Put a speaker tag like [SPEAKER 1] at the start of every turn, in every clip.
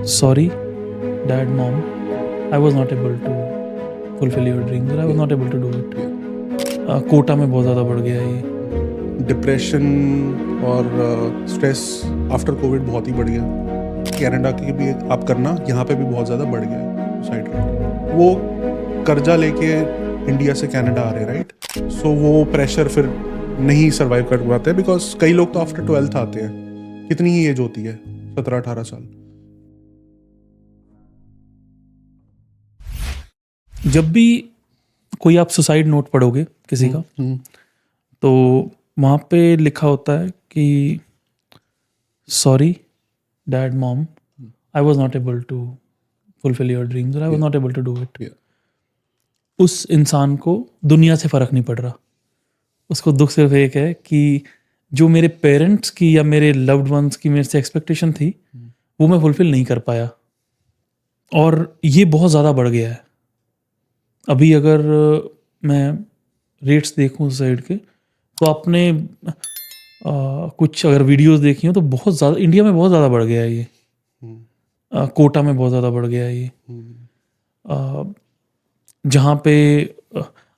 [SPEAKER 1] Sorry, Dad, Mom, I was not able to fulfill your dreams, or I was not able to do it. Kota में बहुत ज़्यादा बढ़ गया है ये।
[SPEAKER 2] डिप्रेशन और स्ट्रेस आफ्टर कोविड बहुत ही बढ़ गया। कनाडा की भी आप करना, यहाँ पे भी बहुत ज़्यादा बढ़ गया है सुसाइड रेट। वो कर्जा लेके इंडिया से कनाडा आ रहे हैं, राइट? सो वो प्रेशर फिर नहीं सर्वाइव कर पाते बिकॉज कई लोग तो आफ्टर 12th आते हैं। कितनी ही एज होती है? 17-18 साल।
[SPEAKER 1] जब भी कोई आप सुसाइड नोट पढ़ोगे किसी का, तो वहाँ पे लिखा होता है कि sorry dad, mom, I was not able to fulfil your dreams, और I was not able to do it. उस इंसान को दुनिया से फ़र्क नहीं पड़ रहा। उसको दुख सिर्फ एक है कि जो मेरे पेरेंट्स की या मेरे लव्ड वंस की मेरे से एक्सपेक्टेशन थी, वो मैं फुलफिल नहीं कर पाया। और ये बहुत ज़्यादा बढ़ गया है। अभी अगर मैं रेट्स देखूं सुसाइड के, तो आपने कुछ अगर वीडियोस देखी हो तो बहुत ज़्यादा इंडिया में बहुत ज़्यादा बढ़ गया है ये। कोटा में बहुत ज़्यादा बढ़ गया है ये। जहाँ पे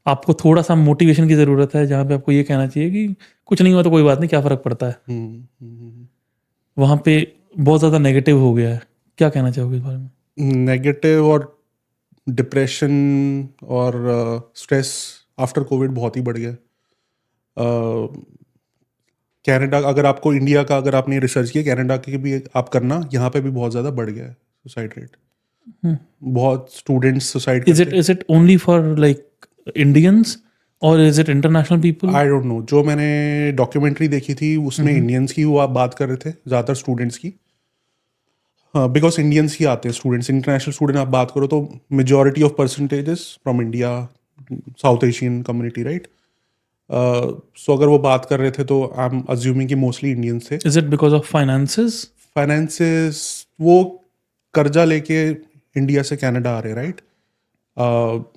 [SPEAKER 1] आपको थोड़ा सा मोटिवेशन की ज़रूरत है, जहाँ पे आपको ये कहना चाहिए कि कुछ नहीं हुआ तो कोई बात नहीं, क्या फ़र्क पड़ता है, वहाँ पे बहुत ज़्यादा नेगेटिव हो गया है। क्या कहना चाहोगे इस बारे में?
[SPEAKER 2] नेगेटिव और डिप्रेशन और स्ट्रेस आफ्टर कोविड बहुत ही बढ़ गया। कनाडा, अगर आपको इंडिया का अगर आपने रिसर्च किया, कनाडा की भी आप करना, यहाँ पे भी बहुत ज़्यादा बढ़ गया है सुसाइड रेट। बहुत students suicide
[SPEAKER 1] is it only for like Indians और is it international people?
[SPEAKER 2] I don't know. जो मैंने डॉक्यूमेंट्री देखी थी उसमें इंडियंस की वो आप बात कर रहे थे, ज़्यादातर स्टूडेंट्स की। हाँ, बिकॉज इंडियंस ही आते हैं स्टूडेंट्स। इंटरनेशनल स्टूडेंट आप बात करो तो majority of percentages from India, South Asian community, right? So अगर वो बात कर रहे थे तो आई एम अज्यूमिंग कि मोस्टली इंडियंस थे।
[SPEAKER 1] Is it because of finances?
[SPEAKER 2] Finances, वो कर्जा लेके इंडिया से कनाडा आ रहे हैं, राइट?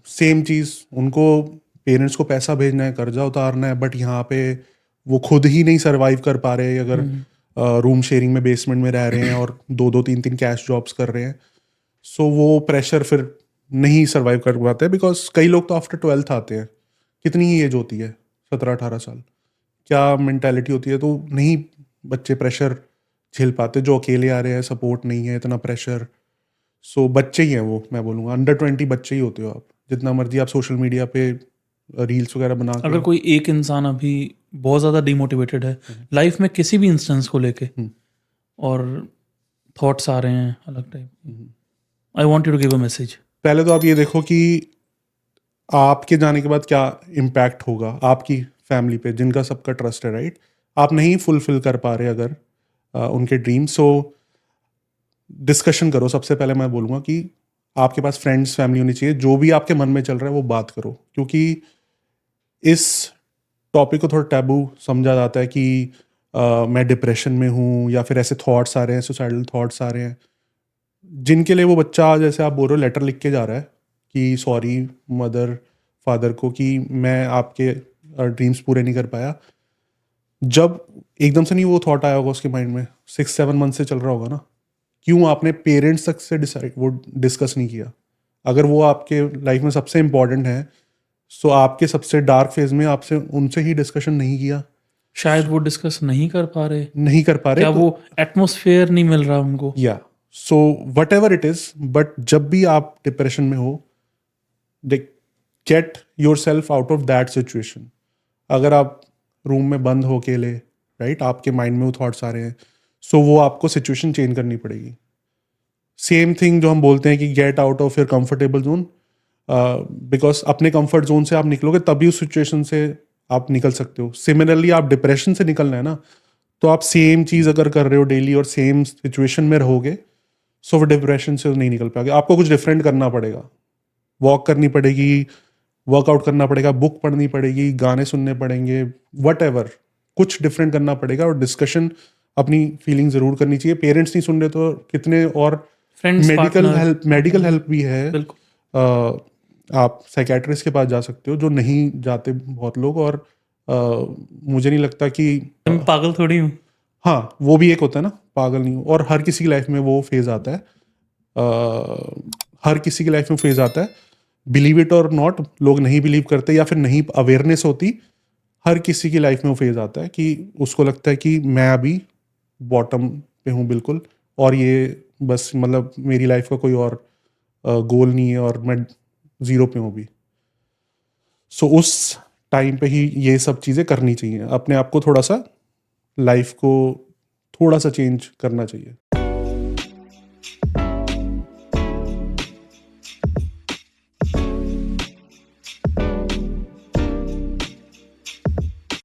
[SPEAKER 2] सेम चीज़, उनको पेरेंट्स को पैसा भेजना है, कर्जा उतारना है, बट यहाँ पे वो खुद ही नहीं सरवाइव कर पा रहे। अगर रूम शेयरिंग में बेसमेंट में रह रहे हैं और 2-2 3-3 कैश जॉब्स कर रहे हैं, सो वो प्रेशर फिर नहीं सर्वाइव कर पाते बिकॉज कई लोग तो आफ्टर 12th आते हैं। कितनी ही एज होती है? 17-18 साल। क्या मेंटालिटी होती है? तो नहीं बच्चे प्रेशर झेल पाते जो अकेले आ रहे हैं, सपोर्ट नहीं है, इतना प्रेशर। सो बच्चे ही हैं वो, मैं बोलूँगा अंडर 20 बच्चे ही होते हो आप। जितना मर्जी आप सोशल मीडिया पे रील्स वगैरह बना के।
[SPEAKER 1] अगर कोई एक इंसान अभी बहुत ज़्यादा डिमोटिवेटेड है लाइफ में किसी भी इंस्टेंस को लेके, और थॉट्स आ रहे हैं अलग type, I want you to give a message.
[SPEAKER 2] पहले तो आप ये देखो कि आपके जाने के बाद क्या इम्पैक्ट होगा आपकी फैमिली पे, जिनका सबका ट्रस्ट है, राइट? आप नहीं फुलफिल कर पा रहे अगर उनके ड्रीम, सो डिस्कशन करो। सबसे पहले मैं बोलूँगा कि आपके पास फ्रेंड्स, फैमिली होनी चाहिए। जो भी आपके मन में चल रहा है वो बात करो, क्योंकि इस टॉपिक को थोड़ा टैबू समझा जाता है कि मैं डिप्रेशन में हूँ या फिर ऐसे थॉट्स आ रहे हैं, सुसाइडल थॉट्स आ रहे हैं। जिनके लिए वो बच्चा, जैसे आप बोल रहे हो, लेटर लिख के जा रहा है कि सॉरी मदर फादर को कि मैं आपके ड्रीम्स पूरे नहीं कर पाया, जब एकदम से नहीं वो थॉट आया होगा उसके माइंड में, 6-7 मंथ से चल रहा होगा ना। क्यों आपने पेरेंट्स तक से वो डिस्कस नहीं किया? अगर वो आपके लाइफ में सबसे इम्पोर्टेंट है, सो आपके सबसे डार्क फेज में आपसे उनसे ही डिस्कशन नहीं किया।
[SPEAKER 1] शायद वो डिस्कस नहीं कर पा रहे,
[SPEAKER 2] नहीं कर पा रहे
[SPEAKER 1] क्या
[SPEAKER 2] तो
[SPEAKER 1] वो एटमोसफेयर नहीं मिल रहा उनको?
[SPEAKER 2] या so what ever it is, but जब भी आप डिप्रेशन में हो, get your self out of that situation. अगर आप रूम में बंद हो अकेले, राइट, आपके माइंड में वो थॉट्स आ रहे हैं, सो वो आपको सिचुएशन चेंज करनी पड़ेगी। सेम थिंग जो हम बोलते हैं कि get out of your comfortable zone, because अपने कंफर्ट जोन से आप निकलोगे तभी उस सिचुएशन से आप निकल सकते हो। सिमिलरली आप डिप्रेशन से निकलना है ना, तो आप सेम चीज़ अगर कर रहे हो डेली और सेम सिचुएशन में रहोगे, सो वो डिप्रेशन से नहीं निकल पाओगे। आपको कुछ डिफरेंट करना पड़ेगा। वॉक करनी पड़ेगी, वर्कआउट करना पड़ेगा, बुक पढ़नी पड़ेगी, गाने सुनने पड़ेंगे, वट एवर, कुछ डिफरेंट करना पड़ेगा। और डिस्कशन अपनी फीलिंग ज़रूर करनी चाहिए। पेरेंट्स नहीं सुन रहे तो कितने और
[SPEAKER 1] फ्रेंड्स,
[SPEAKER 2] मेडिकल हेल्प भी है।
[SPEAKER 1] बिल्कुल।
[SPEAKER 2] आप साइकेट्रिस्ट के पास जा सकते हो, जो नहीं जाते बहुत लोग। और मुझे नहीं लगता कि
[SPEAKER 1] मैं पागल थोड़ी हूँ।
[SPEAKER 2] हाँ, वो भी एक होता है ना, पागल नहीं हूँ। और हर किसी की लाइफ में वो फेज आता है। हर किसी की लाइफ में फेज आता है, बिलीव इट और नॉट, लोग नहीं बिलीव करते या फिर नहीं अवेयरनेस होती, हर किसी की लाइफ में वो फेज आता है कि उसको लगता है कि मैं अभी बॉटम पे हूँ बिल्कुल, और ये बस मतलब मेरी लाइफ का कोई और गोल नहीं है और मैं ज़ीरो पे हूँ अभी। सो उस टाइम पे ही ये सब चीज़ें करनी चाहिए, अपने आप को थोड़ा सा, लाइफ को थोड़ा सा चेंज करना चाहिए।